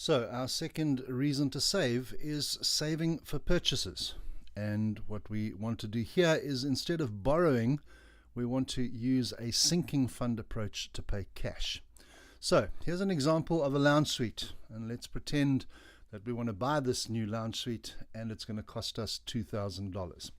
So our second reason to save is saving for purchases. And what we want to do here is, instead of borrowing, we want to use a sinking fund approach to pay cash. So here's an example of a lounge suite, and let's pretend that we want to buy this new lounge suite and it's going to cost us $2,000.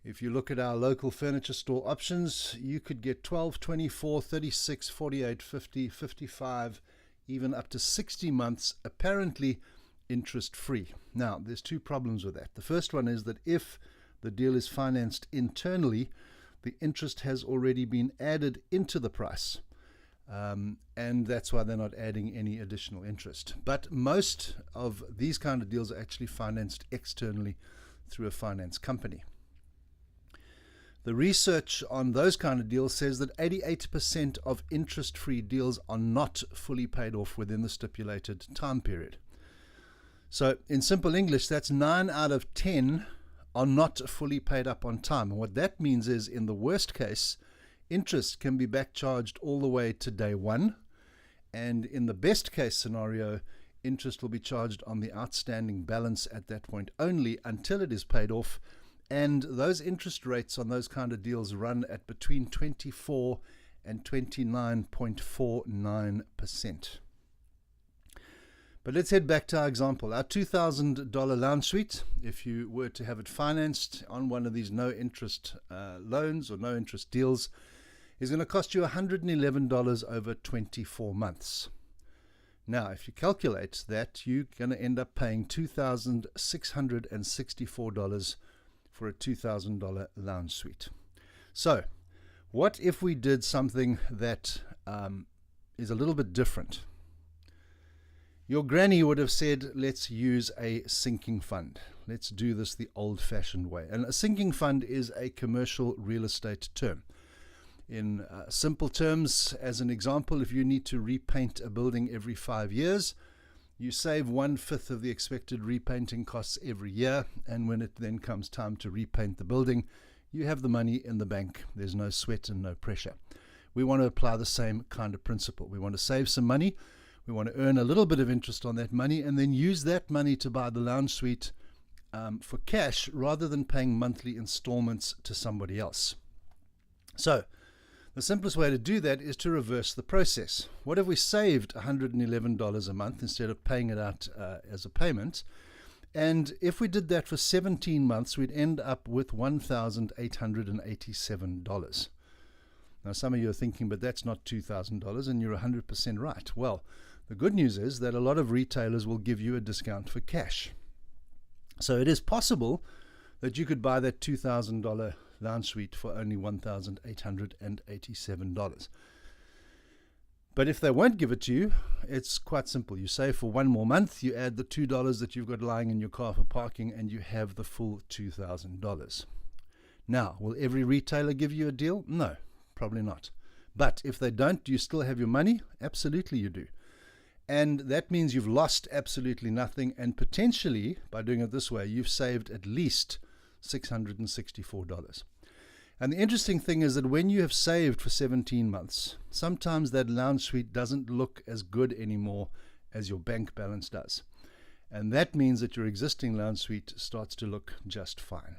If you look at our local furniture store options, you could get 12, 24, 36, 48, 50, 55, even up to 60 months, apparently interest-free. Now, there's two problems with that. The first one is that if the deal is financed internally, the interest has already been added into the price. And that's why they're not adding any additional interest. But most of these kind of deals are actually financed externally through a finance company. The research on those kind of deals says that 88% of interest-free deals are not fully paid off within the stipulated time period. So in simple English, that's 9 out of 10 are not fully paid up on time. And what that means is, in the worst case, interest can be back charged all the way to day one. And in the best case scenario, interest will be charged on the outstanding balance at that point only until it is paid off. And those interest rates on those kind of deals run at between 24 and 29.49%. But let's head back to our example. Our $2,000 lounge suite, if you were to have it financed on one of these no interest loans or no interest deals, is going to cost you $111 over 24 months. Now, if you calculate that, you're going to end up paying $2,664 for a $2,000 lounge suite. So, what if we did something that is a little bit different? Your granny would have said, let's use a sinking fund. Let's do this the old-fashioned way. And a sinking fund is a commercial real estate term. In simple terms, as an example, if you need to repaint a building every 5 years, you save 1/5 of the expected repainting costs every year, and when it then comes time to repaint the building, you have the money in the bank. There's no sweat and no pressure. We want to apply the same kind of principle. We want to save some money. We want to earn a little bit of interest on that money and then use that money to buy the lounge suite for cash rather than paying monthly installments to somebody else. So the simplest way to do that is to reverse the process. What if we saved $111 a month instead of paying it out as a payment? And if we did that for 17 months, we'd end up with $1,887. Now, some of you are thinking, but that's not $2,000, and you're 100% right. Well, the good news is that a lot of retailers will give you a discount for cash. So it is possible that you could buy that $2,000 lounge suite for only $1,887. But if they won't give it to you, it's quite simple. You save for one more month, you add the $2 that you've got lying in your car for parking, and you have the full $2,000. Now, will every retailer give you a deal? No, probably not. But if they don't, do you still have your money? Absolutely you do. And that means you've lost absolutely nothing, and potentially, by doing it this way, you've saved at least $664. And the interesting thing is that when you have saved for 17 months, sometimes that lounge suite doesn't look as good anymore as your bank balance does. And that means that your existing lounge suite starts to look just fine.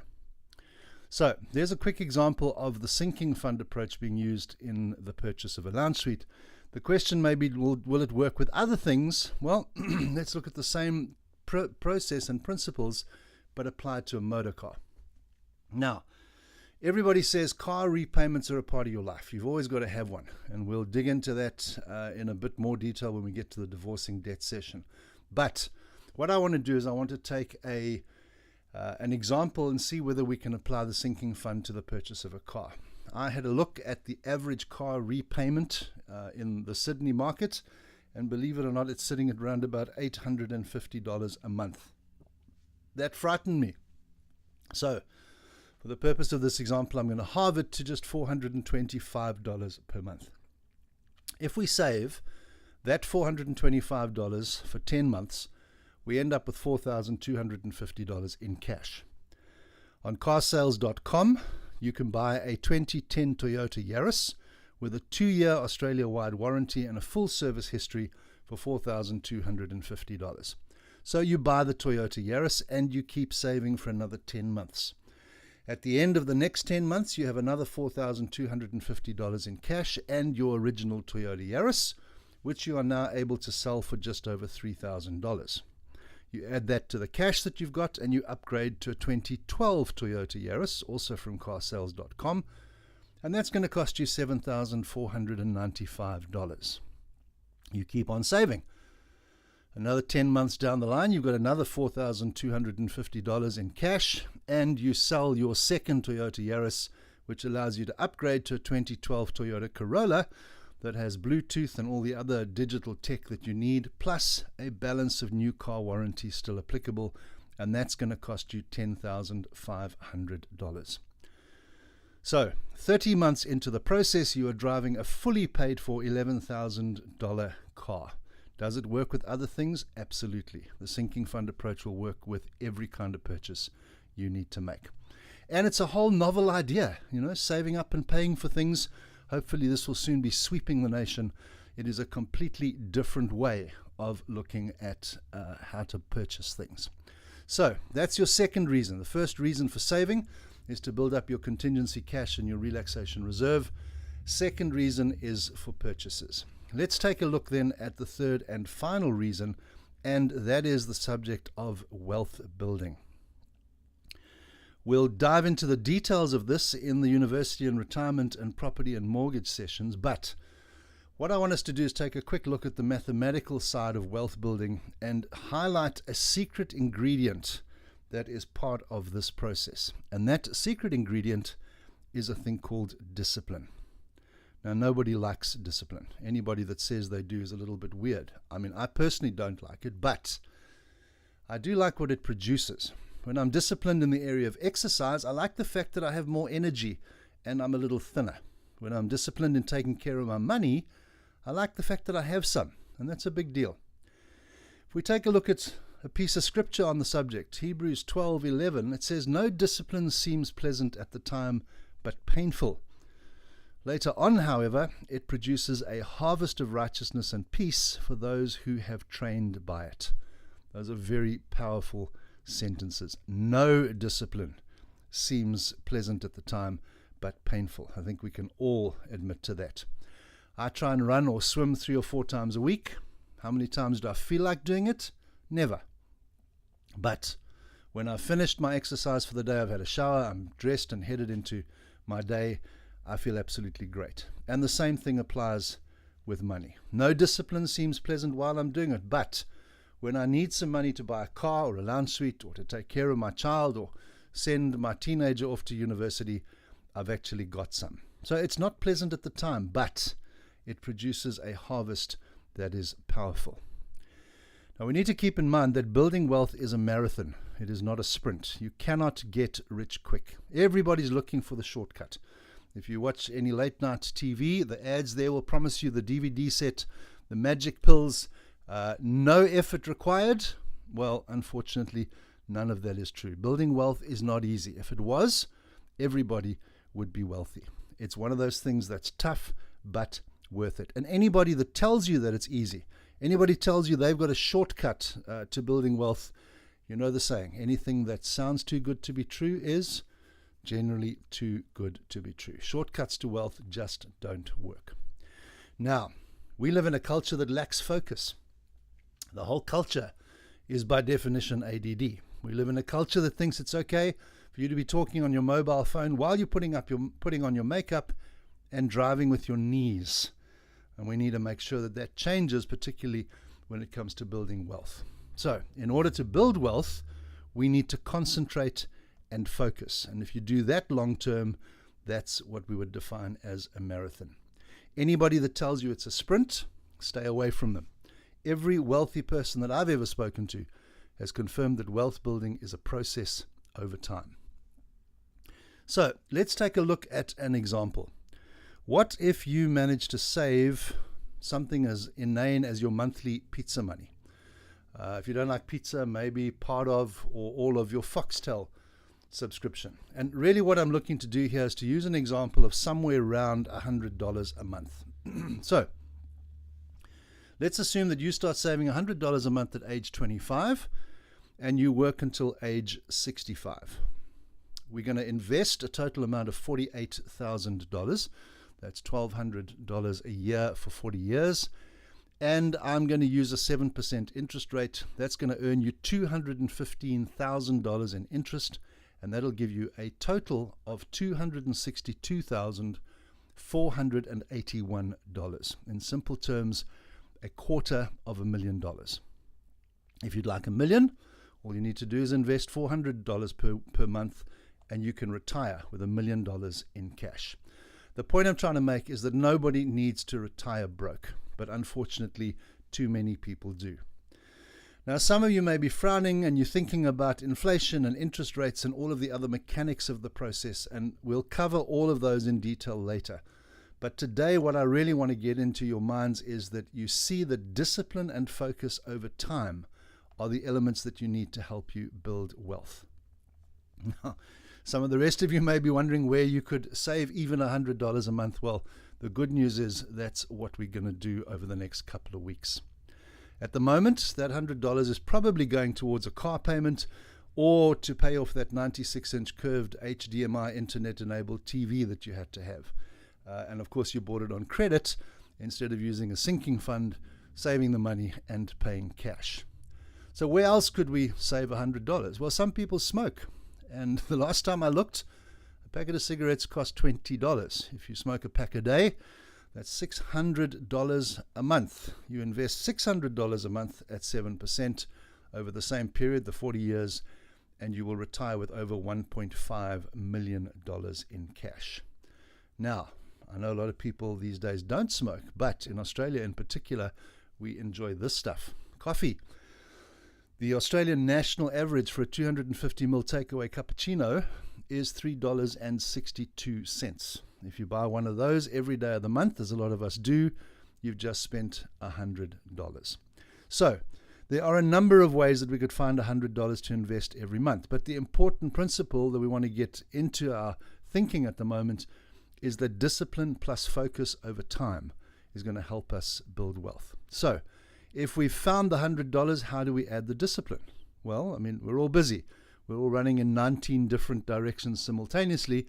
So there's a quick example of the sinking fund approach being used in the purchase of a lounge suite. The question may be, will it work with other things? Well, let's look at the same process and principles, but applied to a motor car. Now, everybody says car repayments are a part of your life. You've always got to have one. And we'll dig into that in a bit more detail when we get to the divorcing debt session. But what I want to do is I want to take an example and see whether we can apply the sinking fund to the purchase of a car. I had a look at the average car repayment in the Sydney market, and believe it or not, it's sitting at around about $850 a month. That frightened me. So for the purpose of this example, I'm going to halve it to just $425 per month. If we save that $425 for 10 months, we end up with $4,250 in cash. On carsales.com, you can buy a 2010 Toyota Yaris with a 2-year Australia-wide warranty and a full service history for $4,250. So you buy the Toyota Yaris and you keep saving for another 10 months. At the end of the next 10 months, you have another $4,250 in cash and your original Toyota Yaris, which you are now able to sell for just over $3,000. You add that to the cash that you've got and you upgrade to a 2012 Toyota Yaris, also from carsales.com, and that's going to cost you $7,495. You keep on saving. Another 10 months down the line, you've got another $4,250 in cash, and you sell your second Toyota Yaris, which allows you to upgrade to a 2012 Toyota Corolla that has Bluetooth and all the other digital tech that you need, plus a balance of new car warranty still applicable, and that's going to cost you $10,500. So, 30 months into the process, you are driving a fully paid for $11,000 car. Does it work with other things? Absolutely. The sinking fund approach will work with every kind of purchase you need to make. And it's a whole novel idea, saving up and paying for things. Hopefully this will soon be sweeping the nation. It is a completely different way of looking at how to purchase things. So that's your second reason. The first reason for saving is to build up your contingency cash and your relaxation reserve. Second reason is for purchases. Let's take a look then at the third and final reason, and that is the subject of wealth building. We'll dive into the details of this in the university and retirement and property and mortgage sessions, but what I want us to do is take a quick look at the mathematical side of wealth building and highlight a secret ingredient that is part of this process. And that secret ingredient is a thing called discipline. Now, nobody likes discipline. Anybody that says they do is a little bit weird. I mean, I personally don't like it, but I do like what it produces. When I'm disciplined in the area of exercise, I like the fact that I have more energy and I'm a little thinner. When I'm disciplined in taking care of my money, I like the fact that I have some, and that's a big deal. If we take a look at a piece of scripture on the subject, Hebrews 12:11, it says, "No discipline seems pleasant at the time, but painful. Later on, however, it produces a harvest of righteousness and peace for those who have trained by it." Those are very powerful sentences. No discipline seems pleasant at the time, but painful. I think we can all admit to that. I try and run or swim 3 or 4 times a week. How many times do I feel like doing it? Never. But when I've finished my exercise for the day, I've had a shower, I'm dressed and headed into my day, I feel absolutely great. And the same thing applies with money. No discipline seems pleasant while I'm doing it, but when I need some money to buy a car or a lounge suite or to take care of my child or send my teenager off to university, I've actually got some. So it's not pleasant at the time, but it produces a harvest that is powerful. Now, we need to keep in mind that building wealth is a marathon. It is not a sprint. You cannot get rich quick. Everybody's looking for the shortcut. If you watch any late night TV, the ads there will promise you the DVD set, the magic pills, no effort required. Well, unfortunately, none of that is true. Building wealth is not easy. If it was, everybody would be wealthy. It's one of those things that's tough, but worth it. And anybody that tells you that it's easy, anybody tells you they've got a shortcut to building wealth, you know the saying, anything that sounds too good to be true is generally too good to be true. Shortcuts to wealth just don't work. Now, we live in a culture that lacks focus. The whole culture is by definition ADD. We live in a culture that thinks it's okay for you to be talking on your mobile phone while you're putting on your makeup and driving with your knees. And we need to make sure that that changes, particularly when it comes to building wealth. So, in order to build wealth, we need to concentrate and focus. And if you do that long term, that's what we would define as a marathon. Anybody that tells you it's a sprint, stay away from them. Every wealthy person that I've ever spoken to has confirmed that wealth building is a process over time. So let's take a look at an example. What if you manage to save something as inane as your monthly pizza money? If you don't like pizza, maybe part of or all of your Foxtel subscription. And really what I'm looking to do here is to use an example of somewhere around $100 a month. So Let's assume that you start saving $100 a month at age 25 and you work until age 65. We're going to invest a total amount of $48,000. That's $1,200 a year for 40 years. And I'm going to use a 7% interest rate. That's going to earn you $215,000 in interest, and that'll give you a total of $262,481. In simple terms, $250,000. If you'd like $1 million, all you need to do is invest $400 per month, and you can retire with $1 million in cash. The point I'm trying to make is that nobody needs to retire broke, but unfortunately, too many people do. Now, some of you may be frowning and you're thinking about inflation and interest rates and all of the other mechanics of the process, and we'll cover all of those in detail later. But today, what I really want to get into your minds is that you see that discipline and focus over time are the elements that you need to help you build wealth. Now, some of the rest of you may be wondering where you could save even $100 a month. Well, the good news is that's what we're going to do over the next couple of weeks. At the moment, that $100 is probably going towards a car payment or to pay off that 96-inch curved HDMI internet-enabled TV that you had to have. And of course, you bought it on credit instead of using a sinking fund, saving the money and paying cash. So where else could we save $100? Well, some people smoke. And the last time I looked, a packet of cigarettes cost $20. If you smoke a pack a day, that's $600 a month. You invest $600 a month at 7% over the same period, the 40 years, and you will retire with over $1.5 million in cash. Now, I know a lot of people these days don't smoke, but in Australia in particular, we enjoy this stuff. Coffee. The Australian national average for a 250ml takeaway cappuccino is $3.62. If you buy one of those every day of the month, as a lot of us do, you've just spent $100. So there are a number of ways that we could find $100 to invest every month. But the important principle that we want to get into our thinking at the moment is that discipline plus focus over time is going to help us build wealth. So if we've found the $100, how do we add the discipline? Well, I mean, we're all busy. We're all running in 19 different directions simultaneously.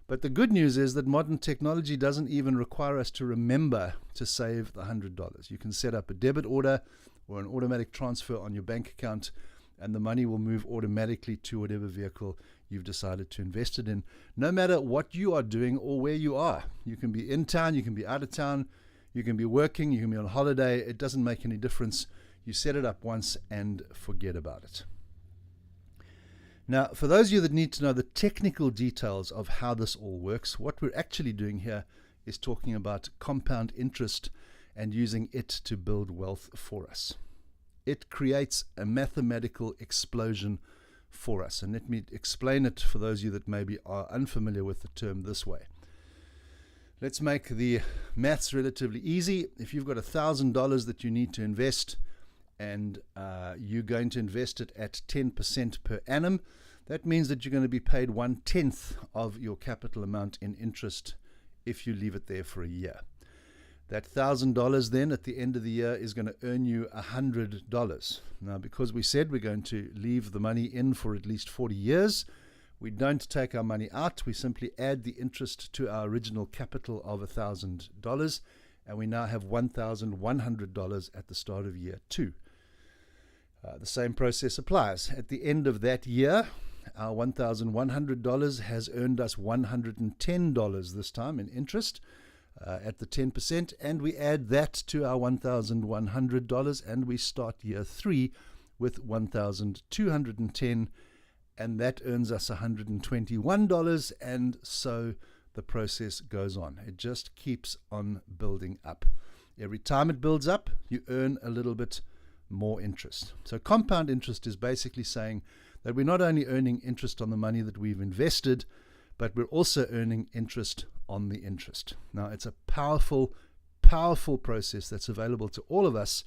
But the good news is that modern technology doesn't even require us to remember to save the $100. You can set up a debit order or an automatic transfer on your bank account, and the money will move automatically to whatever vehicle you've decided to invest it in, no matter what you are doing or where you are. You can be in town, you can be out of town, you can be working, you can be on holiday. It doesn't make any difference. You set it up once and forget about it. Now, for those of you that need to know the technical details of how this all works, what we're actually doing here is talking about compound interest and using it to build wealth for us. It creates a mathematical explosion for us. And let me explain it for those of you that maybe are unfamiliar with the term this way. Let's make the maths relatively easy. If you've got $1,000 that you need to invest and you're going to invest it at 10% per annum, that means that you're going to be paid 1/10 of your capital amount in interest if you leave it there for a year. That $1,000 then at the end of the year is going to earn you $100. Now, because we said we're going to leave the money in for at least 40 years, we don't take our money out. We simply add the interest to our original capital of $1,000, and we now have $1,100 at the start of year 2. The same process applies. At the end of that year, our $1,100 has earned us $110 this time in interest at the 10%, and we add that to our $1,100, and we start year 3 with $1,210, and that earns us $121, and so the process goes on. It just keeps on building up. Every time it builds up, you earn a little bit more interest. So compound interest is basically saying that we're not only earning interest on the money that we've invested, but we're also earning interest on the interest. Now, it's a powerful, powerful process that's available to all of us,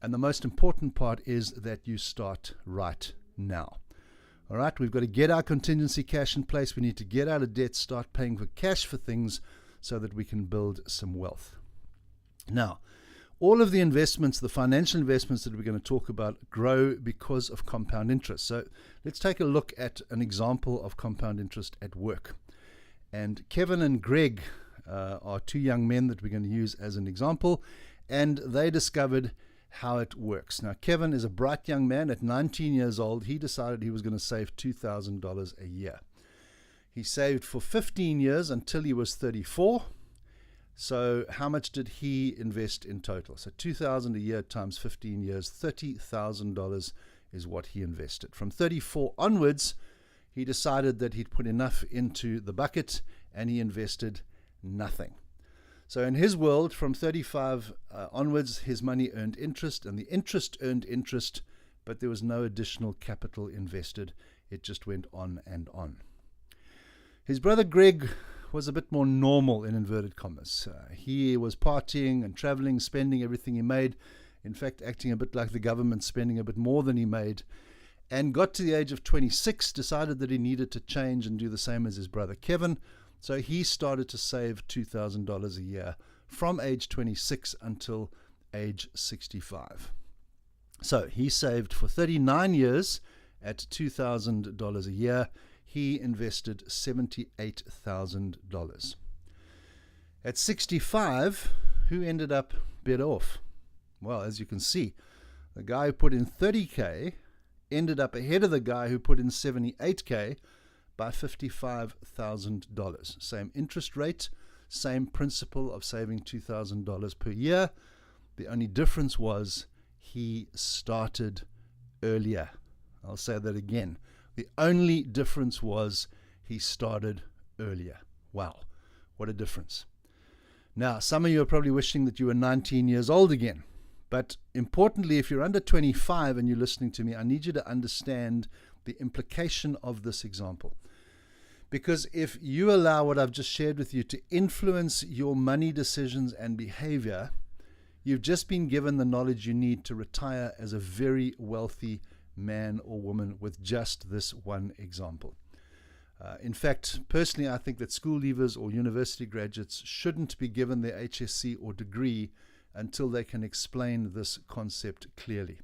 and the most important part is that you start right now. All right, we've got to get our contingency cash in place. We need to get out of debt, start paying for cash for things so that we can build some wealth. Now, All of the investments, the financial investments that we're going to talk about, grow because of compound interest. So let's take a look at an example of compound interest at work. And Kevin and Greg are two young men that we're going to use as an example, and they discovered how it works. Now, Kevin is a bright young man. At 19 years old, he decided he was going to save $2,000 a year. He saved for 15 years until he was 34. So how much did he invest in total? So $2,000 a year times 15 years, $30,000 is what he invested. From 34 onwards, he decided that he'd put enough into the bucket and he invested nothing. So in his world, from 35 onwards, his money earned interest, and the interest earned interest, but there was no additional capital invested. It just went on and on. His brother Greg was a bit more normal, in inverted commas. He was partying and traveling, spending everything he made, in fact acting a bit like the government, spending a bit more than he made, and got to the age of 26, decided that he needed to change and do the same as his brother Kevin. So he started to save $2,000 a year from age 26 until age 65. So he saved for 39 years at $2,000 a year. He invested $78,000. At 65, who ended up better off? Well, as you can see, the guy who put in 30K ended up ahead of the guy who put in 78K by $55,000. Same interest rate, same principle of saving $2,000 per year. The only difference was he started earlier. I'll say that again. The only difference was he started earlier. Wow, what a difference. Now, some of you are probably wishing that you were 19 years old again. But importantly, if you're under 25 and you're listening to me, I need you to understand the implication of this example. Because if you allow what I've just shared with you to influence your money decisions and behavior, you've just been given the knowledge you need to retire as a very wealthy man or woman with just this one example. In fact, personally, I think that school leavers or university graduates shouldn't be given their HSC or degree until they can explain this concept clearly.